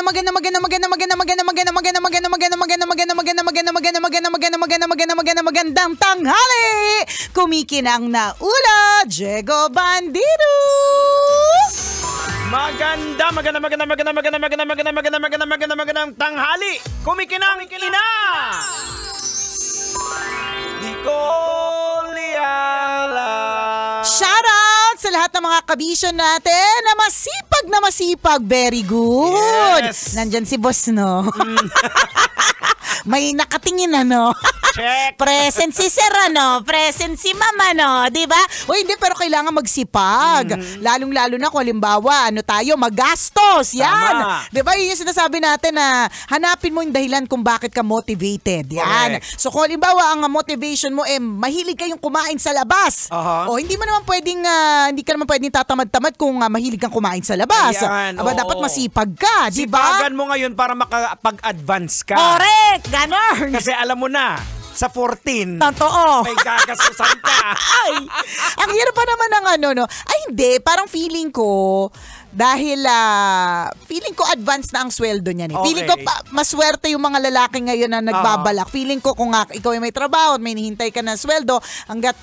magandang tanghali. Kumikinang na ula, Diego Bandido. Magandang tanghali. Kumikinang ina. Shout out sa lahat ng mga kabisyon natin na masipag. Very good. Yes. Nandyan si boss, no? May nakatingin, ano? Check. Present si sir, ano? Present si mama, no? Diba? O hindi, pero kailangan magsipag. Lalong-lalo na kung halimbawa, tayo, magastos. Yan. Tama. Diba? Yun yung sinasabi natin na hanapin mo yung dahilan kung bakit ka motivated. Yan. Correct. So kung halimbawa, ang motivation mo, mahilig kayong kumain sa labas. O hindi mo naman pwedeng, hindi ka naman pwedeng tatamad-tamad kung mahilig kang kumain sa labas. Ayan, Aba, dapat masipag ka, diba? Sipagan mo ngayon para makapag-advance ka. Correct! Ganon! Kasi alam mo na, sa 14, Totoo. may gagastusan ka. Ay, ang hirap pa naman ng no? Ay, hindi. Parang feeling ko, dahil feeling ko advance na ang sweldo niyan. Okay. Feeling ko maswerte yung mga lalaki ngayon na nagbabalak. Feeling ko kung ikaw ay may trabaho at may hinihintay ka ng sweldo, hanggat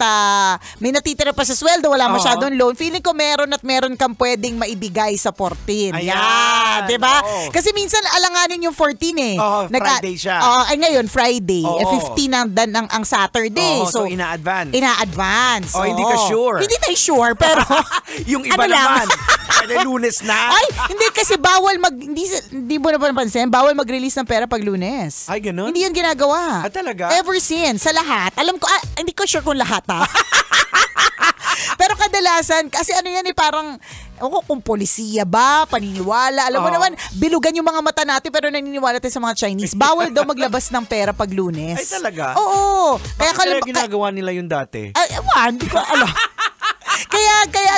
may natitira pa sa sweldo, wala masyadong loan, feeling ko meron kang pwedeng maibigay sa 14. Ayan. Diba? Oo. Kasi minsan alanganin yung 14 eh. Friday siya. Ay ngayon, Friday. Oo. 15 ang Saturday. So ina-advance. Ina-advance. Hindi ka sure. Hindi tayo sure, pero yung iba naman, pwede Lunes na. Ay, hindi kasi bawal hindi mo na napansin, bawal mag-release ng pera pag Lunes. Ay, ganun? Hindi yun ginagawa. Talaga? Ever since, sa lahat. Alam ko, hindi ko sure kung lahat Pero kadalasan, kasi yan parang, kung polisiya ba, paniniwala. Alam mo naman, bilugan yung mga mata natin pero naniniwala tayo sa mga Chinese. Bawal daw maglabas ng pera pag Lunes. Ay, talaga? Oo. Kaya ginagawa nila yun dati? Hindi ko alam. Kaya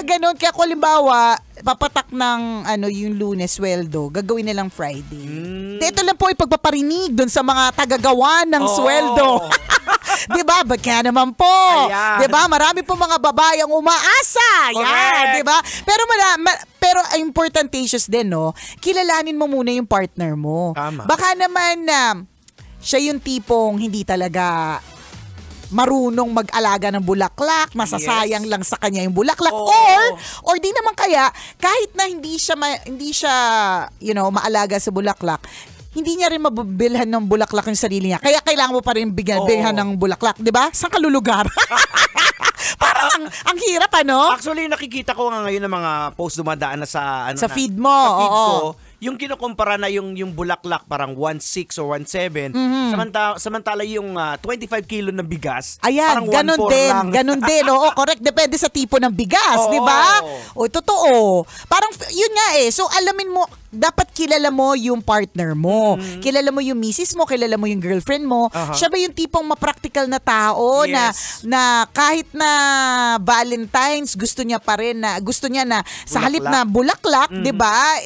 ganun. Kaya kung halimbawa, papatak ng yung Lunes sweldo, gagawin nilang Friday. Ito lang po ay pagpaparinig dun sa mga tagagawa ng sweldo. Diba? Ba't kaya naman po? Ayan. Diba? Marami po mga babae ang umaasa. Yan. Diba? Pero importantatious din, no? Kilalanin mo muna yung partner mo. Tama. Baka naman siya yung tipong hindi talaga marunong mag-alaga ng bulaklak, masasayang lang sa kanya yung bulaklak, or di naman kaya kahit na hindi siya maalaga sa bulaklak, hindi niya rin mabibilhan ng bulaklak yung sarili niya. Kaya kailangan mo pa rin bilhan ng bulaklak, 'di ba? Saan ka lulugar? Parang ang hirap, Actually, nakikita ko nga ngayon ng mga post dumadaan na sa feed mo. Sa feed ko, yung kinukumpara na yung bulaklak parang 1.6 or 1.7. Samantala yung 25 kilo ng bigas, ayan, parang 1.4 lang. Ganun din. Oo, correct. Depende sa tipo ng bigas, di ba? O, totoo. Parang, yun nga So, alamin mo, dapat kilala mo yung partner mo. Kilala mo yung misis mo, kilala mo yung girlfriend mo. Siya ba yung tipong ma-practical na tao na kahit na Valentine's, gusto niya na sa halip na bulaklak, di ba?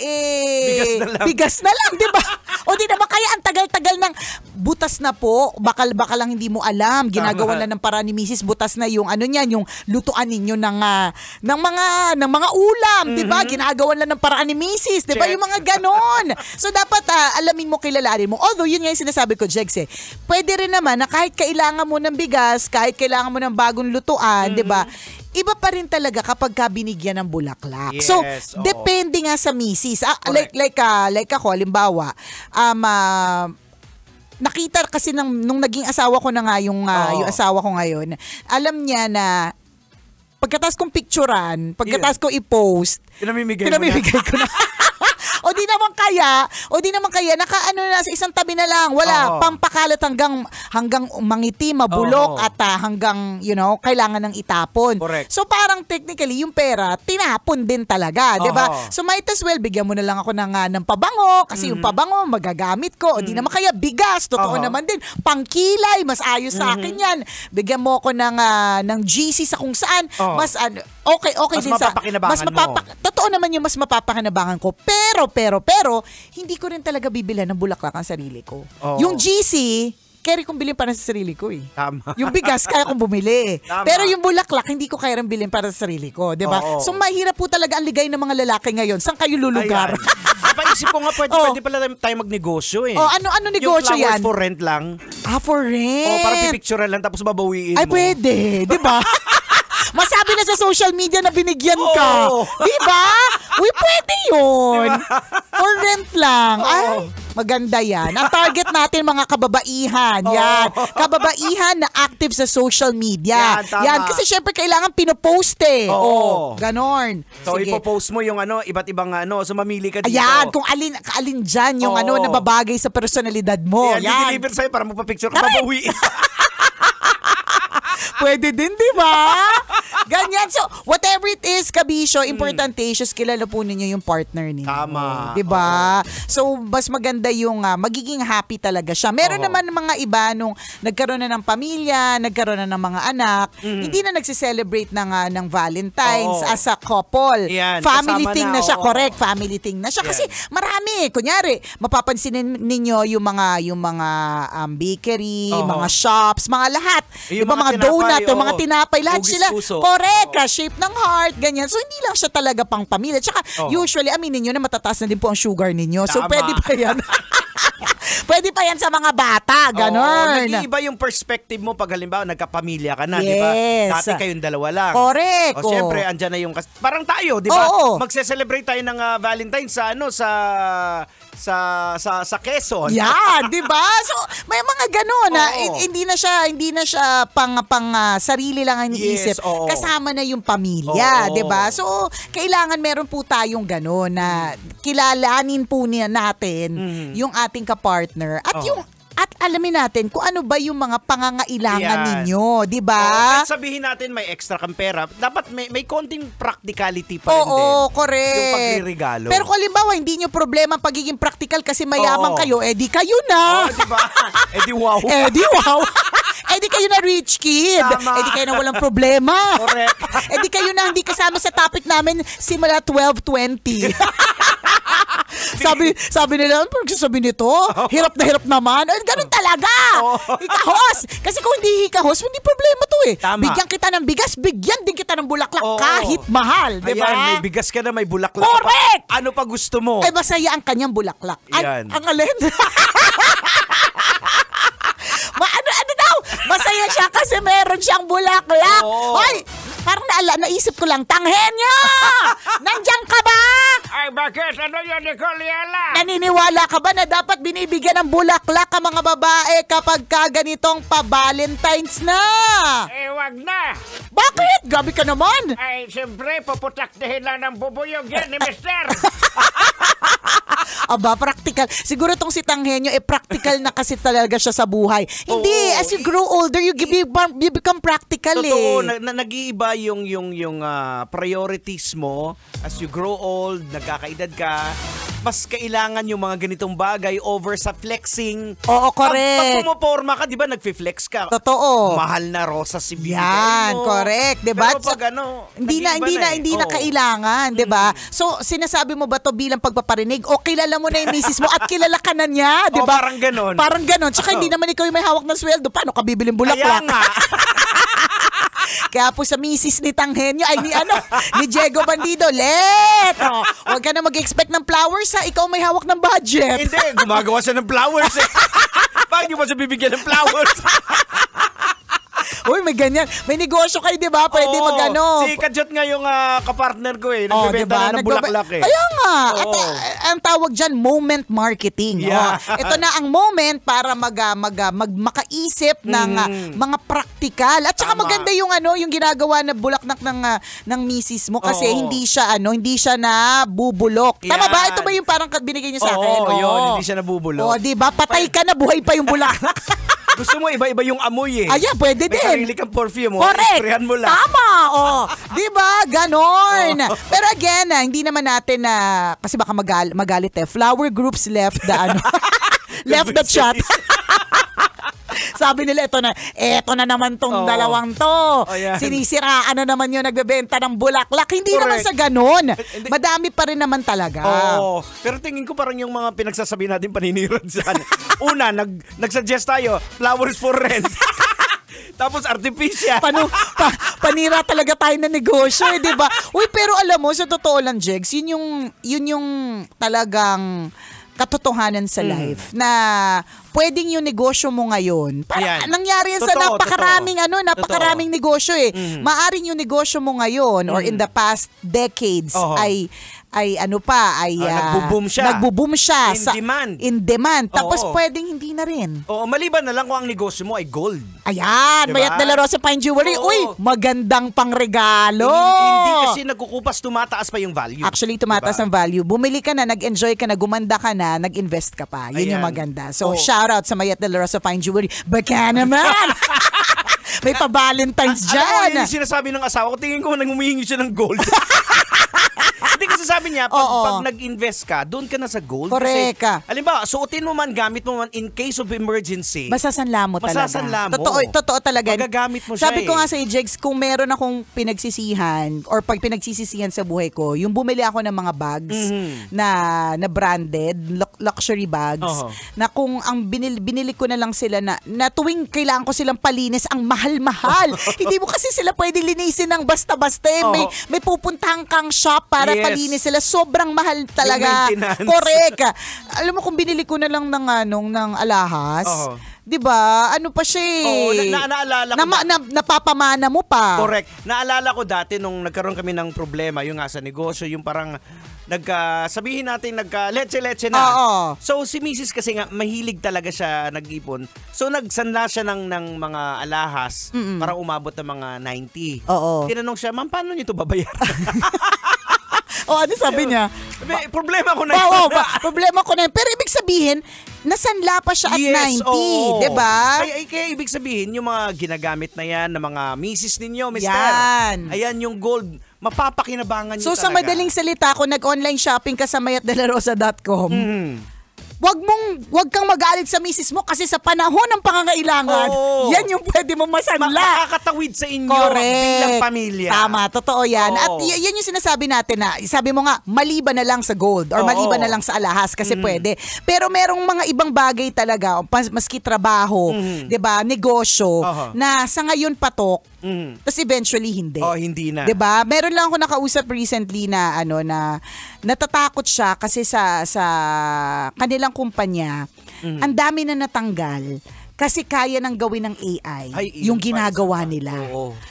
Bigas na lang, di ba? O di naman kaya ang tagal-tagal ng butas na po, bakal lang hindi mo alam. Ginagawa lang ng paraan ni misis, butas na yung yung lutuan ninyo ng mga ulam, di ba? Ginagawa lang ng paraan ni misis, di ba? Yung mga ganon. So dapat alamin mo, kilalanin mo. Although yun nga yung sinasabi ko, Jegs, pwede rin naman na kahit kailangan mo ng bigas, kahit kailangan mo ng bagong lutuan, di ba? Iba pa rin talaga kapag binigyan ng bulaklak. Yes, so, depende nga sa misis. Like ako, halimbawa, nakita kasi nung naging asawa ko na nga yung asawa ko ngayon, alam niya na pagkatapos kong picturean, pagkatapos ko i-post, pinamimigay ko na. O di naman kaya na sa isang tabi na lang, wala pampakalat hanggang mangiti, mabulok at hanggang kailangan ng itapon. Correct. So parang technically yung pera tinapon din talaga, 'di ba? So might as well bigyan mo na lang ako ng pabango kasi yung pabango magagamit ko. O di naman kaya bigas, totoo naman din, pangkilay, mas ayos sa akin 'yan. Bigyan mo ako ng GC sa kung saan, mas okay mas din sa totoo naman yung mas mapapakinabangan ko. Pero, hindi ko rin talaga bibilhan ng bulaklak ang sarili ko. Yung GC, carry kong bilhin para sa sarili ko Tama. Yung bigas, kaya kong bumili. Tama. Pero yung bulaklak, hindi ko kaya rin bilhin para sa sarili ko. Diba? So mahirap po talaga ang ligay ng mga lalaki ngayon. Saan kayo lulugar? Naisip ko nga, pwede pala tayo magnegosyo eh. Ano negosyo yung flowers yan? for rent lang. For rent. Para pipicturean lang tapos babawiin mo. Pwede. Di ba? Masabi na sa social media na binigyan ka. Di ba? Uy, pwede yun. For rent lang. Ay, maganda yan. Ang target natin mga kababaihan. Yan. Kababaihan na active sa social media. Yan. Kasi syempre kailangan pinopost eh. Ganon. So ipopost mo yung iba't ibang so mamili ka dito. Ayan, kung alin dyan yung nababagay sa personalidad mo. Yan. Di-deliver sa'yo para magpa-picture ka, babawiin. Pwede din, di ba? Ganyan. So, whatever it is, kabisyo, importantacious, kilala po ninyo yung partner ninyo. Tama. Di ba? So, mas maganda yung magiging happy talaga siya. Meron naman mga iba nung nagkaroon na ng pamilya, nagkaroon na ng mga anak, hindi na nagsiselebrate ng Valentine's as a couple. Yan, family thing na siya. Oo. Correct. Family thing na siya. Kasi marami. Kunyari, mapapansin ninyo yung mga bakery, mga shops, mga lahat. Di ba, mga donut, yung mga tinapay, lahat sila. Puso. Correct, shape ng heart, ganyan. So, hindi lang siya talaga pang pamilya. Tsaka, usually, aminin nyo na matataas na din po ang sugar ninyo. So, pwede pa yan. Pwede pa yan sa mga bata, ganon. Nag-iiba yung perspective mo pag halimbawa nagkapamilya ka na, di ba? Dati kayong dalawa lang. Correct. Siyempre, andyan na yung parang tayo, di ba? Magse-celebrate tayo ng Valentine's sa Quezon. Yan, di ba? So, may mga ganon na hindi na siya pang sarili lang ang iniisip. Kasama na yung pamilya, di ba? So, kailangan meron po tayong ganon na kilalanin po natin yung ating kapartner at alamin natin kung ano ba yung mga pangangailangan ninyo, di ba? Kahit sabihin natin may extra kang pera, dapat may konting practicality pa rin din. Correct. Yung pagre-regalo. Pero kung halimbawa, hindi nyo problema pagiging practical kasi mayaman kayo, di kayo na. Di ba? Di wow. Di wow. Di kayo na rich kid. Tama. Di kayo na walang problema. Correct. Di kayo na hindi kasama sa topic namin simula 12:20. sabi nila, sabi nito, hirap na hirap naman. Ganun talaga. Ikahos. Kasi kung hindi ikahos, hindi problema to eh. Tama. Bigyan kita ng bigas, bigyan din kita ng bulaklak kahit mahal. Diba? Ayan, may bigas ka na, may bulaklak. Correct! Ano pa gusto mo? Masaya ang kanyang bulaklak. Yan. Ang alin? ano daw? Masaya siya kasi meron siyang bulaklak. Hoy! Parang naisip ko lang, Tanghenyo! Nandiyan ka ba? Ay, bakit? Ano yun, Nicoliela? Naniniwala ka ba na dapat binibigyan ng bulaklak ang mga babae kapag ganitong pa-Valentine's na? Wag na. Bakit? Gabi ka naman. Ay, siyempre, puputaktihin lang ng bubuyog yan ni Mister. Aba, practical. Siguro tong si Tanghenyo, practical na kasi talaga siya sa buhay. Hindi, as you grow older, you become practical. Totoo, nag-iiba yung priorities mo as you grow old, nagkakaedad ka. Mas kailangan yung mga ganitong bagay over sa flexing. Oo, correct. Pag pumoporma ka, di ba, nagfi-flex ka. Totoo. Mahal na rosas si binigay yan, mo. correct. Diba? Pero pag hindi na kailangan, diba? So, sinasabi mo ba to bilang pagpaparinig o kilala mo na yung misis mo at kilala ka na niya, diba? Parang ganon. Parang ganon. Tsaka hindi naman ikaw yung may hawak ng sweldo. Paano ka bibiling bulaklak? Kaya nga. Kaya po sa misis ni Tanghenyo ay ni Diego Bandido, huwag ka na mag-expect ng flowers ha, ikaw may hawak ng budget. Hindi, gumagawa siya ng flowers eh. Bakit di mo siya bibigyan ng flowers? Uy, may ganyan. May negosyo kayo, di ba? Pwede Si Kajot nga yung kapartner ko eh. Nagbibenta na ng bulaklak eh. Kaya nga. At ang tawag dyan, moment marketing. Yeah. Ito na ang moment para makaisip ng mga praktikal. At saka maganda yung ginagawa na bulaklak ng misis mo kasi hindi siya na bubulok. Tama ba? Ito ba yung parang binigay niyo sa akin? Yun. Hindi siya nabubulok. Di ba? Patay ka na, buhay pa yung bulaklak. Gusto mo iba-iba yung amoy eh. Ayan, pwede din. May sarili kang perfume. Correct. Isprayan mo lang. Tama. Di ba? Ganon. Pero again, hindi naman natin kasi baka magalit Flower groups left left the chat. Sabi nila, ito na naman tong dalawang to. Sinisiraan na naman yung nagbebenta ng bulaklak. Hindi naman sa ganon. Madami pa rin naman talaga. Pero tingin ko parang yung mga pinagsasabi natin paninirad sa Una, nagsuggest tayo, flowers for rent. Tapos artificial. Panira talaga tayo na negosyo, di ba? Uy, pero alam mo, sa totoo lang, Jegs, yun yung talagang katotohanan sa life na pwedeng yung negosyo mo ngayon. Nangyari yan sa napakaraming negosyo eh. Maaring yung negosyo mo ngayon or in the past decades ay nagbo-boom siya. In demand. Tapos pwedeng hindi na rin. Oo, maliban na lang kung ang negosyo mo ay gold. Ayan, diba? Mayat de la Rosa Fine Jewelry. Uy, magandang pangregalo. Hindi kasi nagkukupas, tumataas pa yung value. Actually, tumataas ang value. Bumili ka na, nag-enjoy ka na, gumanda ka na, nag-invest ka pa. Yun yung maganda. So, shout out sa Mayat de la Rosa Fine Jewelry. Baka naman! May pa-Valentine's dyan. Alam mo, yun yung sinasabi ng asawa ko, tingin ko nang humihingi siya ng gold. Hindi kasi sabi niya, pag nag-invest ka, doon ka na sa gold. Correct ka. Halimbawa, suotin mo man, gamit mo man in case of emergency. Masasanla mo talaga. Totoo talaga. Magagamit mo siya. Sabi ko nga sa Jegs, kung meron akong pinagsisihan or pag pinagsisisihan sa buhay ko, yung bumili ako ng mga bags na branded, luxury bags, na kung ang binili ko na lang sila na tuwing kailangan ko silang palinis, ang mahal-mahal. Hindi mo kasi sila pwede linisin ng basta-basta. May pupuntahan kang shop para palinis sila. Sobrang mahal talaga. Correct. Alam mo kung binili ko na lang ng alahas, 'di ba? Ano pa siya eh. Naalala ko. Napapamana mo pa. Correct. Naalala ko dati nung nagkaroon kami ng problema yung nga sa negosyo, yung parang sabihin natin nagka-leche-leche na. So si Mrs. kasi nga mahilig talaga siya nag-ipon. So nagsanla siya ng mga alahas para umabot ng mga 90. Tinanong siya, "Ma'am, paano niyo 'to babayaran?" Ano sabi niya? Problema ko na yun. Problema ko na yun. Pero ibig sabihin, nasanla pa siya at 90. Diba? Kaya ibig sabihin, yung mga ginagamit na yan, ng mga misis ninyo, mister. Yan. Ayan yung gold. Mapapakinabangan nyo talaga. So sa madaling salita, kung nag-online shopping ka sa mayatdelarosa.com, wag kang magalit sa misis mo kasi sa panahon ng pangangailangan, yan yung pwede mo masanla. Makakatawid sa inyo bilang pamilya. Tama, totoo yan. At yan yung sinasabi natin na, sabi mo nga, maliban na lang sa gold or maliban na lang sa alahas kasi pwede. Pero merong mga ibang bagay talaga, maski trabaho, 'di ba, negosyo, na sa ngayon patok, tapos eventually hindi. Hindi na. 'Di ba? Meron lang ako nakausap recently na na natatakot siya kasi sa kanilang kumpanya, ang dami na natanggal kasi kaya nang gawin ng AI yung ginagawa nila.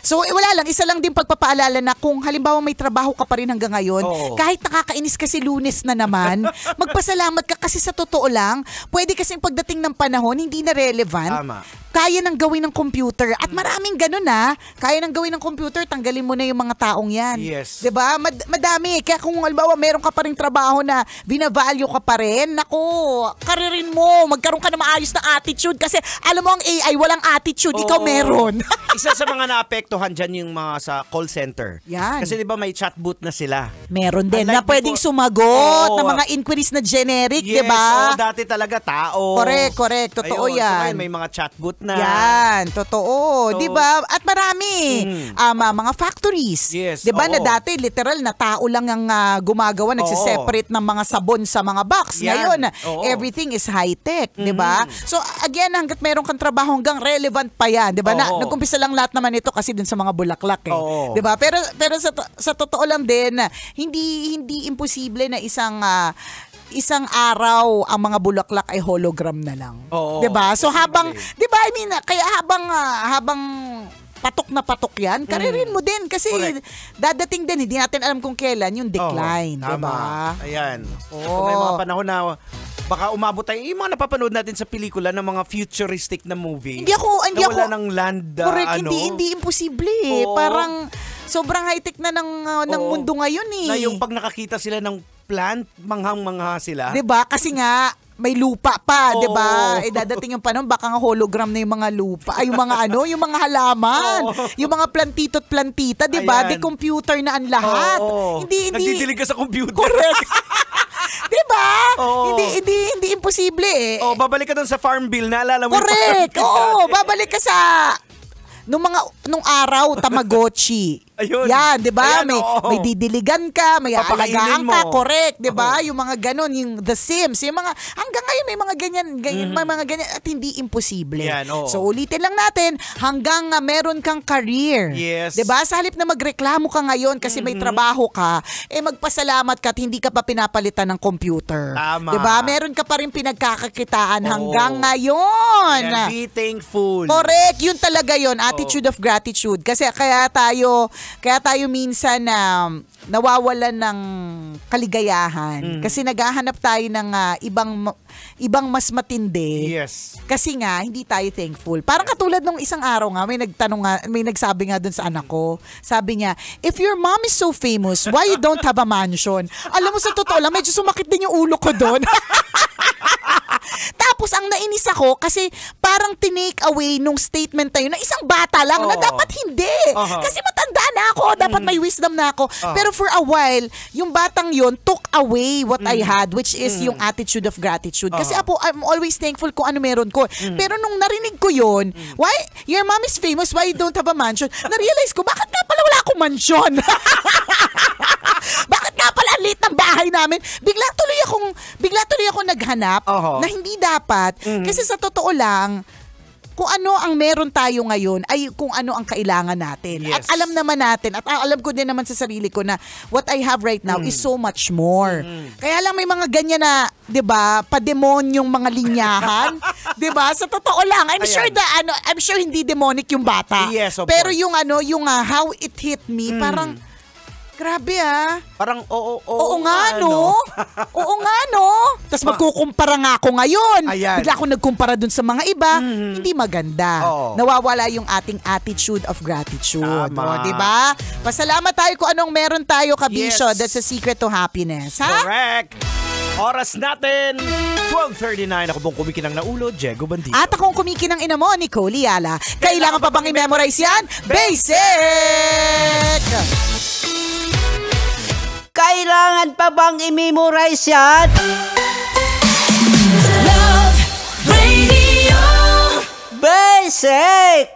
So wala lang, isa lang din pagpapaalala na kung halimbawa may trabaho ka pa rin hanggang ngayon, kahit nakakainis kasi Lunes na naman, magpasalamat ka kasi sa totoo lang, pwede kasing pagdating ng panahon hindi na relevant. Kaya nang gawin ng computer. At maraming ganun kaya nang gawin ng computer, tanggalin mo na yung mga taong yan. Yes. 'Di ba? Madami. Kaya kung halimbawa meron ka pa ring trabaho na binavalue ka pa rin, naku, karirin mo, magkaroon ka na maayos na attitude kasi alam mo ang AI walang attitude, ikaw meron. Isa sa mga naapektuhan dyan yung mga sa call center. Yan. Kasi di ba may chatbot na sila? Meron din na pwedeng sumagot ng mga inquiries na generic, di ba? Dati talaga tao. Correct. Totoo yan. So may mga chatbot na. Yan, totoo. So, 'di ba? At marami mga factories. 'Di ba na dati literal na tao lang ang gumagawa, nagse-separate ng mga sabon sa mga box. Ngayon, everything is high-tech, 'di ba? So again, hangga't meron kang trabaho hanggang relevant pa 'yan, 'di ba? Nag-umpisa lang lahat naman ito kasi dun sa mga bulaklak 'di ba? Pero sa totoo lang din, hindi imposible na isang araw ang mga bulaklak ay hologram na lang. 'Di ba? So habang 'di ba kaya habang patok na patok yan, karirin mo din kasi dadating din, hindi natin alam kung kailan yung decline, 'di ba? Ayan. May mga panahon na baka umabot tayo, yung mga napapanood natin sa pelikula ng mga futuristic na movie. Hindi ako wala ng land, correct, hindi imposible. Parang sobrang high-tech na ng mundo ngayon eh. Na yung pag nakakita sila ng plant, manghang-mangha sila. 'Di ba? Kasi nga may lupa pa, 'di ba? Dadating yung panahon baka nga hologram na yung mga lupa, ay yung mga yung mga halaman, yung mga plantito at plantita, 'di ba? Di computer na ang lahat. Hindi nagdidilig ka sa computer. Correct. 'Di ba? Hindi imposible eh. Babalik ka doon sa farm bill, naalala mo? Correct. Babalik ka sa nung araw Tamagotchi. Ayun. Yan, di ba? Ayan, May didiligan ka, may aalagaan Papakainin ka, mo. correct, di ba? Yung mga ganon, yung The Sims, yung mga, hanggang ngayon may mga ganyan, may mga ganyan at hindi imposible. Yan, oo. So ulitin lang natin, hanggang meron kang career. Yes. Di ba? Sa halip na magreklamo ka ngayon kasi may trabaho ka, magpasalamat ka at hindi ka pa pinapalitan ng computer. Tama. Di ba? Meron ka pa rin pinagkakakitaan hanggang ngayon. Yan, be thankful. Correct, yun talaga yun, attitude of gratitude. Kasi kaya tayo minsan nawawalan ng kaligayahan. Kasi naghahanap tayo ng ibang mas matindi. Yes. Kasi nga hindi tayo thankful. Parang katulad nung isang araw nga may nagsabi nga dun sa anak ko. Sabi niya, if your mom is so famous, why you don't have a mansion? Alam mo, sa totoo lang, medyo sumakit din yung ulo ko dun. Tapos ang nainis ako kasi parang tinake away nung statement na yun na isang bata lang na dapat hindi. Kasi matanda na ako, dapat may wisdom na ako. Pero for a while, yung batang yun took away what I had, which is yung attitude of gratitude. Kasi I'm always thankful kung ano meron ko. Pero nung narinig ko yun, why your mom is famous, why you don't have a mansion? Na-realize ko, bakit nga pala wala akong mansion? Bakit nga pala ang liit ng bahay namin? Bigla tuloy akong naghanap na hindi dapat. Kasi sa totoo lang, kung ano ang meron tayo ngayon ay kung ano ang kailangan natin. Yes. At alam naman natin, at alam ko din naman sa sarili ko na what I have right now is so much more. Kaya lang may mga ganyan na, 'di ba, pademonyong mga linyahan, 'di ba? Sa totoo lang, I'm sure hindi demonic yung bata. Yes, of pero course. yung how it hit me, parang grabe Parang Oo nga, no? Oo nga, no? Tapos magkukumpara nga ako ngayon. Ayan. Bigla ako nagkumpara dun sa mga iba. Hindi maganda. Oo. Nawawala yung ating attitude of gratitude. Tama. O, diba? Pasalamat tayo kung anong meron tayo, Kabisyo. Yes. That's the secret to happiness. Ha? Correct. Oras natin, 12:39. Ako pong kumikinang na ulo, Diego Bandito. At akong kumikinang ina mo, Nicole Yala. Kailangan pa bang i-memorize yan? Basic! Kailangan pa bang i-memorize yan? Love Radio. Basic!